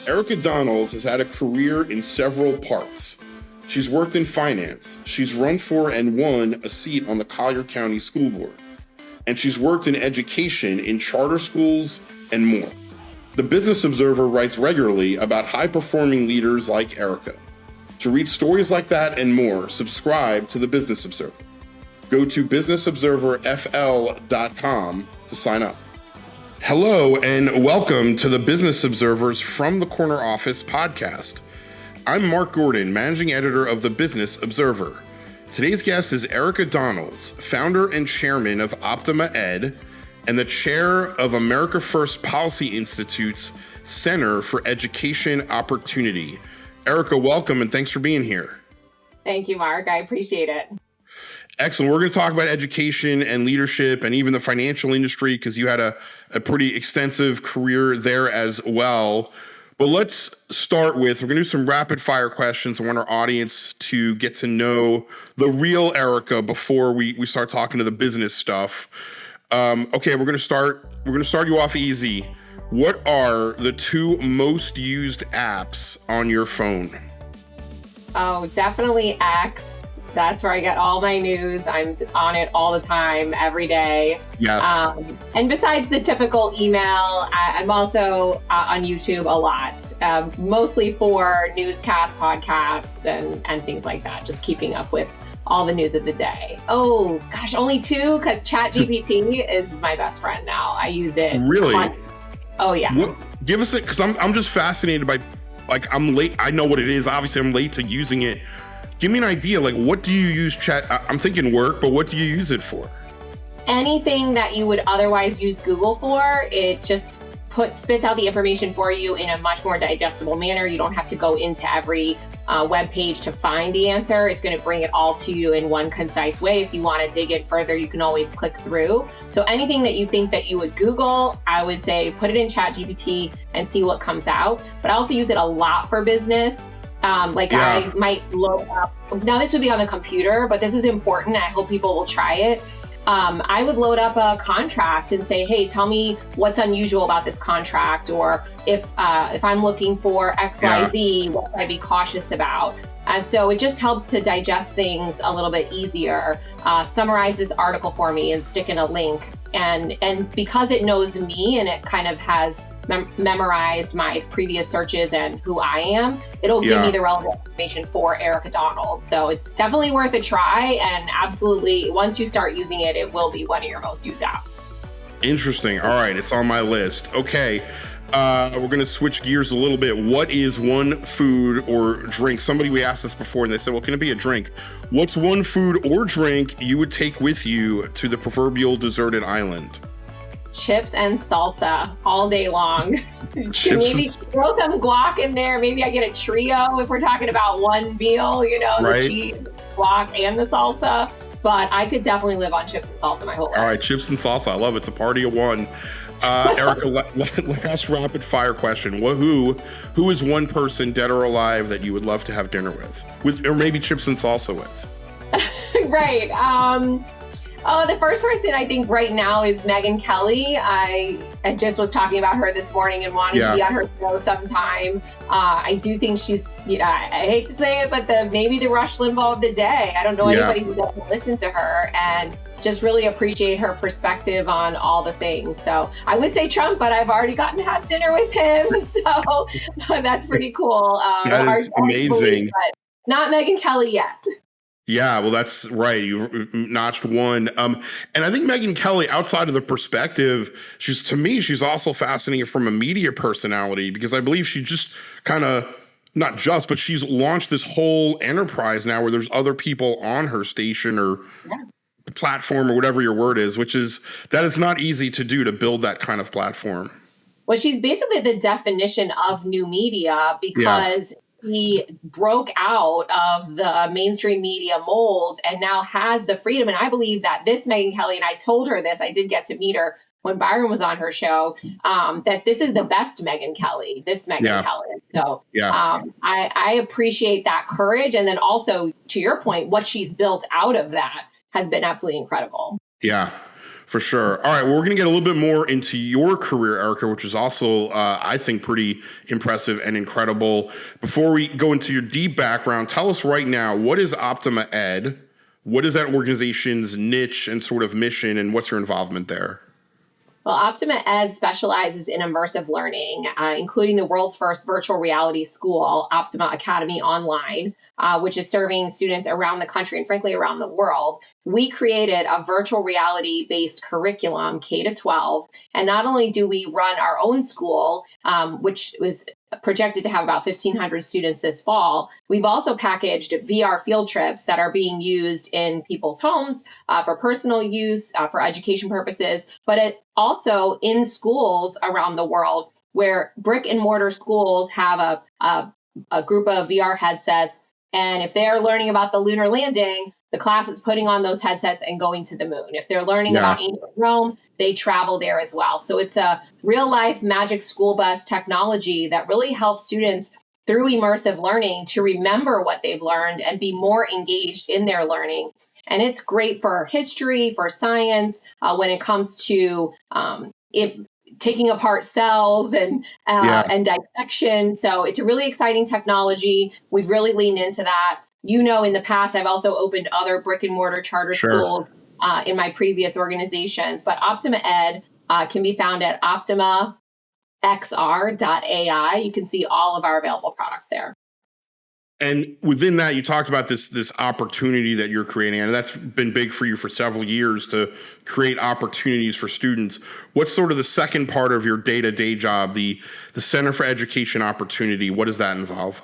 Erika Donalds has had a career in several parts. She's worked in finance. She's run for and won a seat on the Collier County School Board. And she's worked in education in charter schools and more. The Business Observer writes regularly about high-performing leaders like Erika. To read stories like that and more, subscribe to the Business Observer. Go to businessobserverfl.com to sign up. Hello and welcome to the Business Observer's From the Corner Office podcast. I'm Mark Gordon, managing editor of the Business Observer. Today's guest is Erika Donalds, founder and chairman of Optima Ed and the chair of America First Policy Institute's Center for Education Opportunity. Erika, welcome and thanks for being here. Thank you, Mark. I appreciate it. Excellent. We're going to talk about education and leadership and even the financial industry because you had a pretty extensive career there as well. But let's start with, we're going to do some rapid fire questions. I want our audience to get to know the real Erika before we start talking to the business stuff. Okay, we're going to start you off easy. What are the two most used apps on your phone? Oh, definitely X. That's where I get all my news. I'm on it all the time, every day. Yes. And besides the typical email, I'm also on YouTube a lot, mostly for newscasts, podcasts, and things like that. Just keeping up with all the news of the day. Oh, gosh, only two, because ChatGPT is my best friend now. I use it. Really? Oh, yeah. Give us it, because I'm just fascinated by, I'm late. I know what it is. Obviously, I'm late to using it. Give me an idea, what do you use chat? I'm thinking work, but what do you use it for? Anything that you would otherwise use Google for, it just spits out the information for you in a much more digestible manner. You don't have to go into every web page to find the answer. It's going to bring it all to you in one concise way. If you want to dig in further, you can always click through. So anything that you think that you would Google, I would say put it in ChatGPT and see what comes out. But I also use it a lot for business. I might load up, now this would be on the computer, but this is important. I hope people will try it. I would load up a contract and say, hey, tell me what's unusual about this contract, or if I'm looking for XYZ, what should I be cautious about? And so it just helps to digest things a little bit easier, summarize this article for me and stick in a link. And because it knows me and it kind of has memorized my previous searches and who I am, it'll give me the relevant information for Erika Donalds. So it's definitely worth a try. And absolutely, once you start using it, it will be one of your most used apps. Interesting. All right. It's on my list. Okay. We're going to switch gears a little bit. What is one food or drink? We asked this before and they said, well, can it be a drink? What's one food or drink you would take with you to the proverbial deserted island? Chips and salsa all day long. Maybe throw some guac in there. Maybe I get a trio if we're talking about one meal, right. The cheese, guac, and the salsa. But I could definitely live on chips and salsa my whole life. All right, chips and salsa. I love it. It's a party of one. Erika, last rapid fire question. Who is one person, dead or alive, that you would love to have dinner with or maybe chips and salsa with? Right. The first person I think right now is Megyn Kelly. I just was talking about her this morning and wanting to be on her show sometime. I do think she's, I hate to say it, but maybe the Rush Limbaugh of the day. I don't know anybody who doesn't listen to her and just really appreciate her perspective on all the things. So I would say Trump, but I've already gotten to have dinner with him. So that's pretty cool. That is amazing. But not Megyn Kelly yet. Yeah, well, that's right. You notched one. And I think Megyn Kelly, outside of the perspective, she's also fascinating from a media personality, because I believe she just but she's launched this whole enterprise now where there's other people on her station or platform or whatever your word is, that is not easy to do, to build that kind of platform. Well, she's basically the definition of new media because he broke out of the mainstream media mold and now has the freedom. And I believe that this Megyn Kelly, and I told her this, I did get to meet her when Byron was on her show, that this is the best Megyn Kelly, Kelly. So I appreciate that courage. And then also, to your point, what she's built out of that has been absolutely incredible. Yeah. For sure. All right. Well, we're going to get a little bit more into your career, Erika, which is also, I think, pretty impressive and incredible. Before we go into your deep background, tell us right now, what is Optima Ed? What is that organization's niche and sort of mission, and what's your involvement there? Well, Optima Ed specializes in immersive learning, including the world's first virtual reality school, Optima Academy Online, which is serving students around the country and frankly around the world. We created a virtual reality based curriculum, K to 12. And not only do we run our own school, which was projected to have about 1,500 students this fall, we've also packaged VR field trips that are being used in people's homes for personal use, for education purposes, but it also in schools around the world where brick and mortar schools have a group of VR headsets. And if they're learning about the lunar landing, the class is putting on those headsets and going to the moon. If they're learning about ancient Rome, they travel there as well. So it's a real life magic school bus technology that really helps students through immersive learning to remember what they've learned and be more engaged in their learning. And it's great for history, for science, when it comes to taking apart cells and dissection. So it's a really exciting technology. We've really leaned into that. You know, in the past, I've also opened other brick and mortar charter schools in my previous organizations. But Optima Ed can be found at optimaxr.ai. You can see all of our available products there. And within that, you talked about this opportunity that you're creating, and that's been big for you for several years to create opportunities for students. What's sort of the second part of your day-to-day job, the Center for Education Opportunity? What does that involve?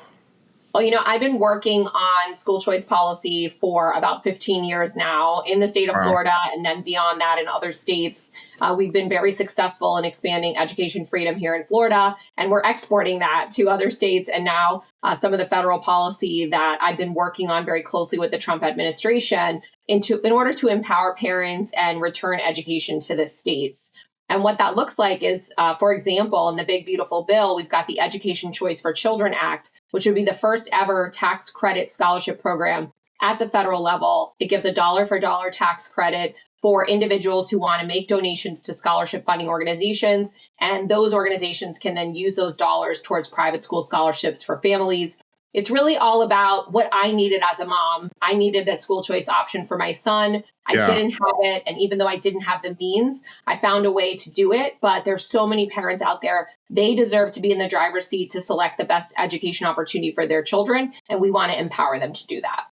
Well, you know, I've been working on school choice policy for about 15 years now in the state of Florida, and then beyond that in other states. We've been very successful in expanding education freedom here in Florida, and we're exporting that to other states. And now some of the federal policy that I've been working on very closely with the Trump administration in order to empower parents and return education to the states. And what that looks like is, for example, in the Big Beautiful Bill, we've got the Education Choice for Children Act, which would be the first ever tax credit scholarship program at the federal level. It gives a dollar for dollar tax credit for individuals who want to make donations to scholarship funding organizations. And those organizations can then use those dollars towards private school scholarships for families. It's really all about what I needed as a mom. I needed a school choice option for my son. I didn't have it. And even though I didn't have the means, I found a way to do it. But there's so many parents out there. They deserve to be in the driver's seat to select the best education opportunity for their children. And we want to empower them to do that.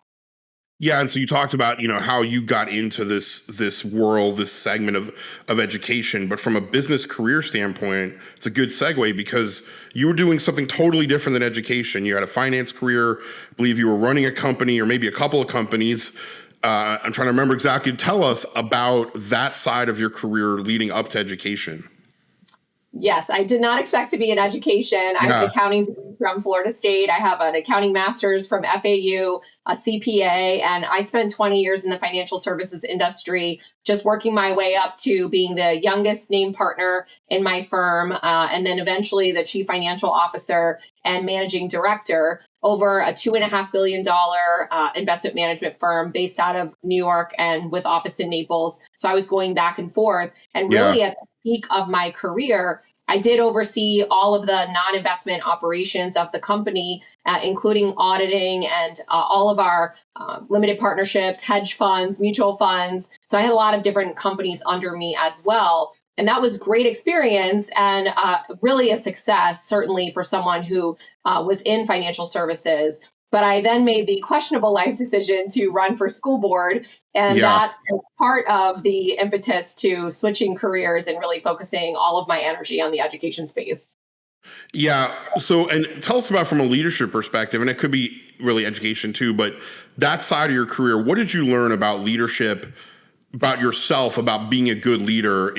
Yeah, and so you talked about, how you got into this world, this segment of education, but from a business career standpoint, it's a good segue because you were doing something totally different than education. You had a finance career, I believe you were running a company or maybe a couple of companies. I'm trying to remember exactly. Tell us about that side of your career leading up to education. Yes, I did not expect to be in education. I have an accounting degree from Florida State. I have an accounting master's from FAU, a CPA, and I spent 20 years in the financial services industry, just working my way up to being the youngest named partner in my firm, and then eventually the chief financial officer and managing director over a $2.5 billion investment management firm based out of New York and with office in Naples. So I was going back and forth, and really at the peak of my career, I did oversee all of the non-investment operations of the company, including auditing and all of our limited partnerships, hedge funds, mutual funds. So I had a lot of different companies under me as well. And that was great experience and really a success, certainly for someone who was in financial services. But I then made the questionable life decision to run for school board. And that was part of the impetus to switching careers and really focusing all of my energy on the education space. Yeah. So, and tell us about from a leadership perspective, and it could be really education too, but that side of your career, what did you learn about leadership, about yourself, about being a good leader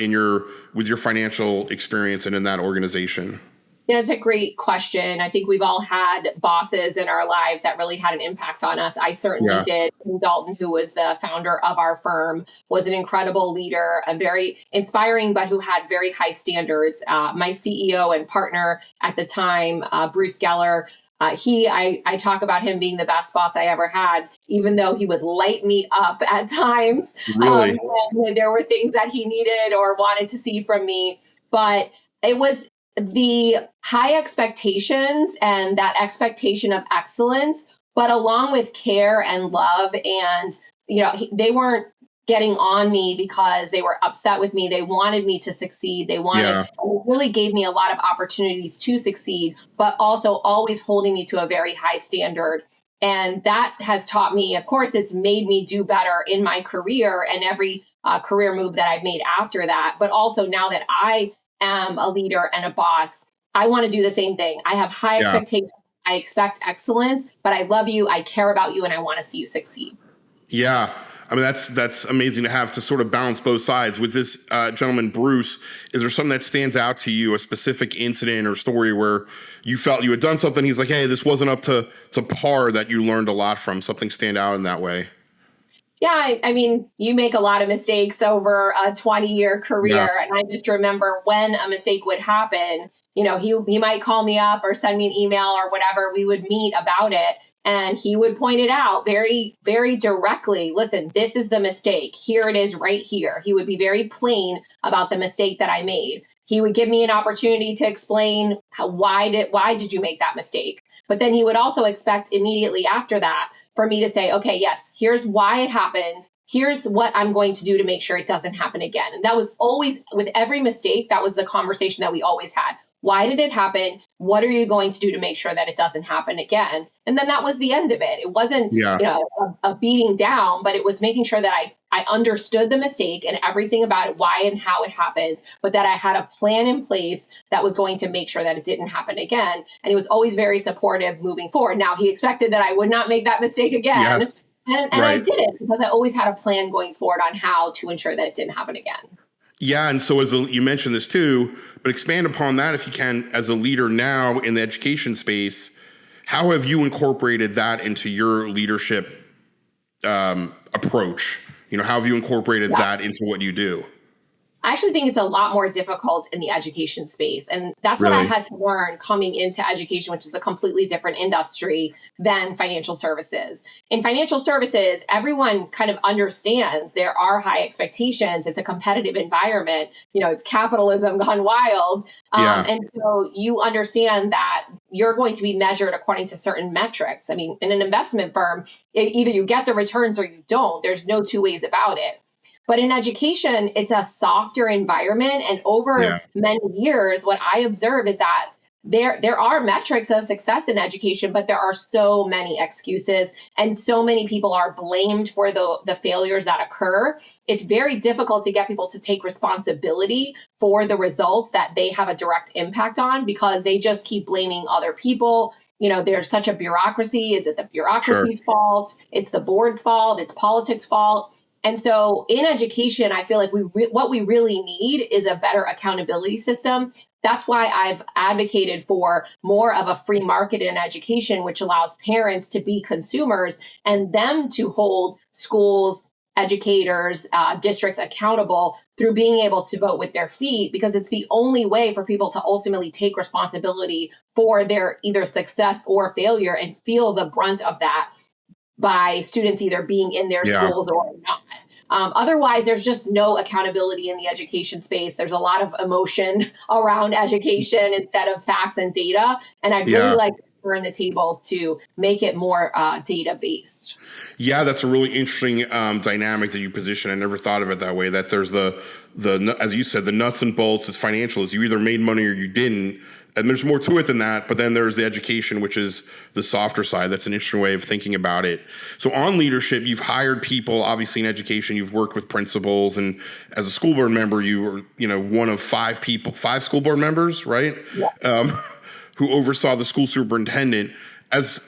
with your financial experience and in that organization? Yeah, it's a great question. I think we've all had bosses in our lives that really had an impact on us. I certainly did. Tim Dalton, who was the founder of our firm, was an incredible leader, a very inspiring, but who had very high standards. My CEO and partner at the time, Bruce Geller, I talk about him being the best boss I ever had, even though he would light me up at times Really? when there were things that he needed or wanted to see from me. But it was the high expectations and that expectation of excellence, but along with care and love. And, they weren't getting on me because they were upset with me. They wanted me to succeed. Yeah. It really gave me a lot of opportunities to succeed, but also always holding me to a very high standard. And that has taught me, of course, it's made me do better in my career and every career move that I've made after that. But also now that I am a leader and a boss, I want to do the same thing. I have high Yeah. expectations. I expect excellence, but I love you. I care about you, and I want to see you succeed. Yeah. I mean, that's amazing to have to sort of balance both sides. With this gentleman, Bruce, is there something that stands out to you, a specific incident or story where you felt you had done something? He's like, hey, this wasn't up to par, that you learned a lot from, something stand out in that way? Yeah, I mean, you make a lot of mistakes over a 20-year Yeah. career. And I just remember when a mistake would happen, he might call me up or send me an email or whatever. We would meet about it. And he would point it out very, very directly. Listen, this is the mistake. Here it is right here. He would be very plain about the mistake that I made. He would give me an opportunity to explain why did you make that mistake? But then he would also expect immediately after that for me to say, okay, yes, here's why it happened. Here's what I'm going to do to make sure it doesn't happen again. And that was always, with every mistake, that was the conversation that we always had. Why did it happen? What are you going to do to make sure that it doesn't happen again? And then that was the end of it. It wasn't, Yeah. a beating down, but it was making sure that I understood the mistake and everything about it, why and how it happens, but that I had a plan in place that was going to make sure that it didn't happen again. And he was always very supportive moving forward. Now, he expected that I would not make that mistake again. Yes. And I Right. didn't, because I always had a plan going forward on how to ensure that it didn't happen again. Yeah, and so you mentioned this too, but expand upon that if you can. As a leader now in the education space, how have you incorporated that into your leadership approach? How have you incorporated Yeah. that into what you do? I actually think it's a lot more difficult in the education space. And that's what I Really? had to learn coming into education, which is a completely different industry than financial services. In financial services, everyone kind of understands there are high expectations. It's a competitive environment. It's capitalism gone wild. Yeah. And so you understand that you're going to be measured according to certain metrics. I mean, in an investment firm, either you get the returns or you don't. There's no two ways about it. But in education, it's a softer environment. And over Yeah. many years, what I observe is that there are metrics of success in education, but there are so many excuses and so many people are blamed for the failures that occur. It's very difficult to get people to take responsibility for the results that they have a direct impact on, because they just keep blaming other people. There's such a bureaucracy. Is it the Sure. bureaucracy's fault? It's the board's fault. It's politics' fault. And so in education, I feel like what we really need is a better accountability system. That's why I've advocated for more of a free market in education, which allows parents to be consumers and them to hold schools, educators, districts accountable through being able to vote with their feet, because it's the only way for people to ultimately take responsibility for their either success or failure and feel the brunt of that by students either being in their Yeah. schools or not. Otherwise, there's just no accountability in the education space. There's a lot of emotion around education instead of facts and data. And I'd really Yeah. like to turn the tables to make it more data based. Yeah, that's a really interesting dynamic that you position. I never thought of it that way. That there's the as you said, the nuts and bolts is financial. Is you either made money or you didn't, and there's more to it than that. But then there's the education, which is the softer side. That's an interesting way of thinking about it. So on leadership, you've hired people. Obviously, in education, you've worked with principals, and as a school board member, you were one of five school board members, right? Yeah. Who oversaw the school superintendent. As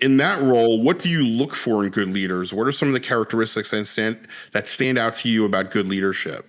in that role, what do you look for in good leaders? What are some of the characteristics that stand out to you about good leadership?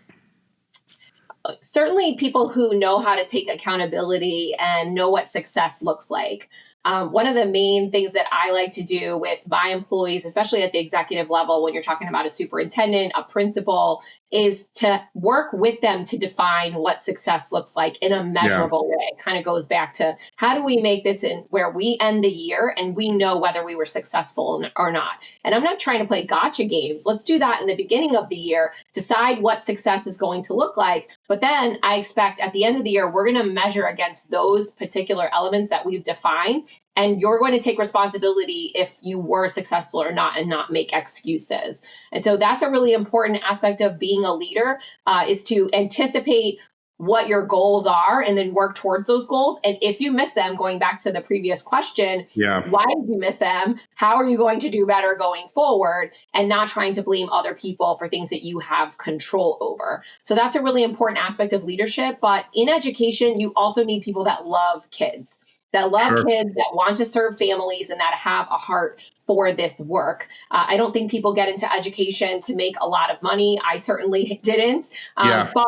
Certainly people who know how to take accountability and know what success looks like. One of the main things that I like to do with my employees, especially at the executive level, when you're talking about a superintendent, a principal, is to work with them to define what success looks like in a measurable way. It kind of goes back to how do we make this in where we end the year and we know whether we were successful or not. And I'm not trying to play gotcha games. Let's do that in the beginning of the year, decide what success is going to look like. But then I expect at the end of the year, we're going to measure against those particular elements that we've defined. And you're going to take responsibility if you were successful or not and not make excuses. And so that's a really important aspect of being a leader, is to anticipate what your goals are and then work towards those goals. And if you miss them, going back to the previous question, why did you miss them? How are you going to do better going forward? And not trying to blame other people for things that you have control over. So that's a really important aspect of leadership. But in education, you also need people that love kids. That love kids, that want to serve families, and that have a heart for this work. I don't think people get into education to make a lot of money. I certainly didn't. But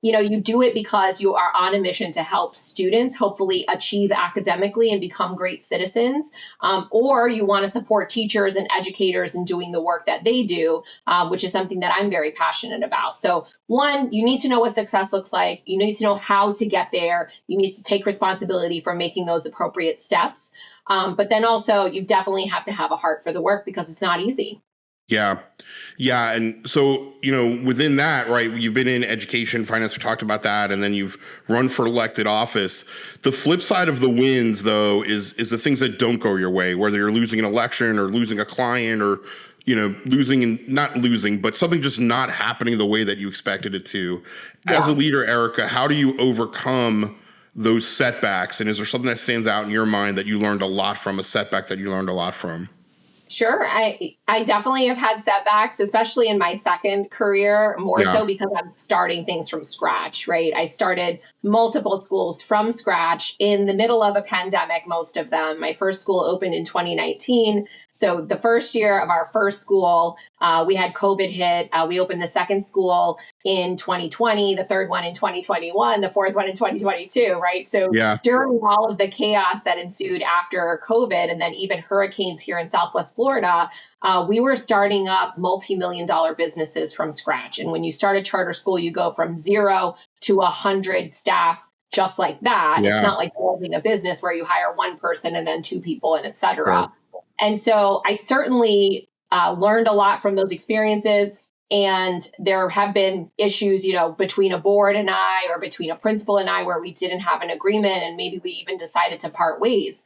you do it because you are on a mission to help students hopefully achieve academically and become great citizens, or you want to support teachers and educators in doing the work that they do, which is something that I'm very passionate about. So one, you need to know what success looks like. You need to know how to get there. You need to take responsibility for making those appropriate steps. But then also you definitely have to have a heart for the work because it's not easy. Yeah. Yeah. And so, within that, right, you've been in education, finance, we talked about that, and then you've run for elected office. The flip side of the wins, though, is the things that don't go your way, whether you're losing an election or losing a client or, not losing, but something just not happening the way that you expected it to. As a leader, Erika, how do you overcome those setbacks? And is there something that stands out in your mind that you learned a lot from, a setback that you learned a lot from? Sure. I definitely have had setbacks, especially in my second career, more so because I'm starting things from scratch, right? I started multiple schools from scratch in the middle of a pandemic, most of them. My first school opened in 2019. So the first year of our first school, we had COVID hit. We opened the second school in 2020, the third one in 2021, the fourth one in 2022, right? So during all of the chaos that ensued after COVID and then even hurricanes here in Southwest Florida, we were starting up multi-million-dollar businesses from scratch. And when you start a charter school, you go from 0 to 100 staff just like that. It's not like building a business where you hire one person and then two people and et cetera. And so I certainly learned a lot from those experiences. And there have been issues, between a board and I, or between a principal and I, where we didn't have an agreement and maybe we even decided to part ways.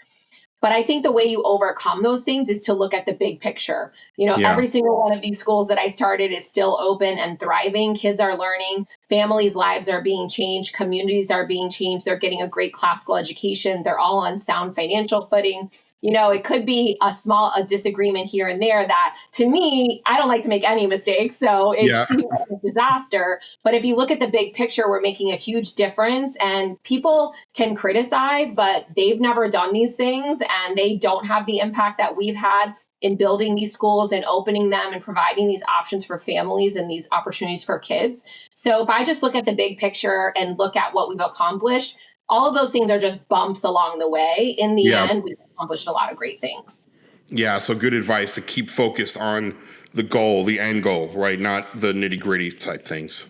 But I think the way you overcome those things is to look at the big picture. Every single one of these schools that I started is still open and thriving. Kids are learning, families' lives are being changed, communities are being changed. They're getting a great classical education. They're all on sound financial footing. It could be a disagreement here and there that, to me, I don't like to make any mistakes. So it's a disaster. But if you look at the big picture, we're making a huge difference, and people can criticize, but they've never done these things and they don't have the impact that we've had in building these schools and opening them and providing these options for families and these opportunities for kids. So if I just look at the big picture and look at what we've accomplished, all of those things are just bumps along the way. In the end, we've accomplished a lot of great things. Yeah, so good advice to keep focused on the goal, the end goal, right? Not the nitty-gritty type things.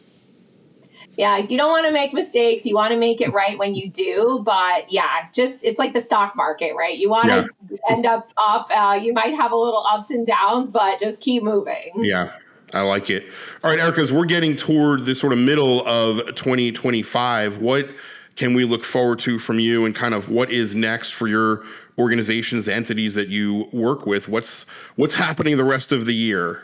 Yeah, you don't want to make mistakes. You want to make it right when you do. But it's like the stock market, right? You want to end up. You might have a little ups and downs, but just keep moving. Yeah. I like it. All right, Erika, as we're getting toward the sort of middle of 2025, what can we look forward to from you, and kind of what is next for your organizations, the entities that you work with? What's happening the rest of the year?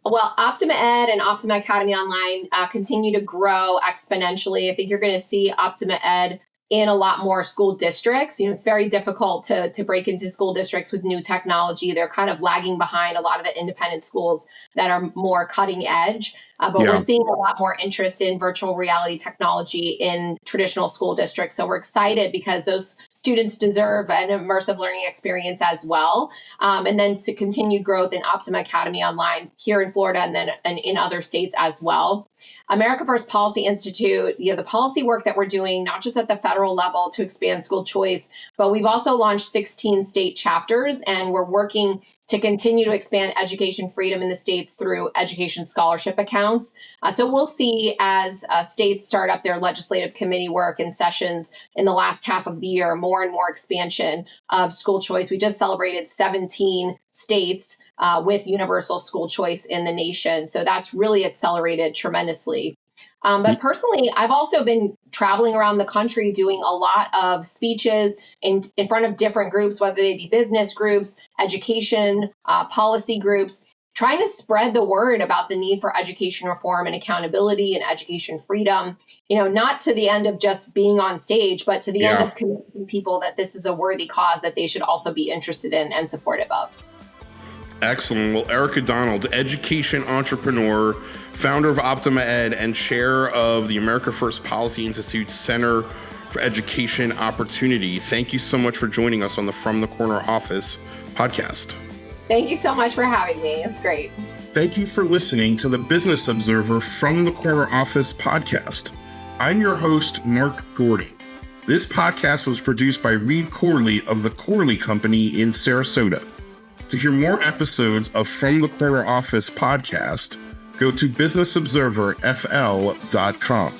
Well, Optima Ed and Optima Academy Online continue to grow exponentially. I think you're going to see Optima Ed in a lot more school districts. It's very difficult to break into school districts with new technology. They're kind of lagging behind a lot of the independent schools that are more cutting edge. But we're seeing a lot more interest in virtual reality technology in traditional school districts. So we're excited because those students deserve an immersive learning experience as well. And then to continued growth in Optima Academy Online here in Florida and in other states as well. America First Policy Institute, the policy work that we're doing, not just at the federal federal level to expand school choice, but we've also launched 16 state chapters, and we're working to continue to expand education freedom in the states through education scholarship accounts. So we'll see as states start up their legislative committee work and sessions in the last half of the year, more and more expansion of school choice. We just celebrated 17 states with universal school choice in the nation. So that's really accelerated tremendously. But personally, I've also been traveling around the country doing a lot of speeches in front of different groups, whether they be business groups, education, policy groups, trying to spread the word about the need for education reform and accountability and education freedom, not to the end of just being on stage, but to the end of convincing people that this is a worthy cause that they should also be interested in and supportive of. Excellent. Well, Erika Donalds, education entrepreneur, founder of Optima Ed, and chair of the America First Policy Institute's Center for Education Opportunity. Thank you so much for joining us on the From the Corner Office podcast. Thank you so much for having me. It's great. Thank you for listening to the Business Observer From the Corner Office podcast. I'm your host, Mark Gordy. This podcast was produced by Reed Corley of the Corley Company in Sarasota. To hear more episodes of From the Corner Office podcast, go to businessobserverfl.com.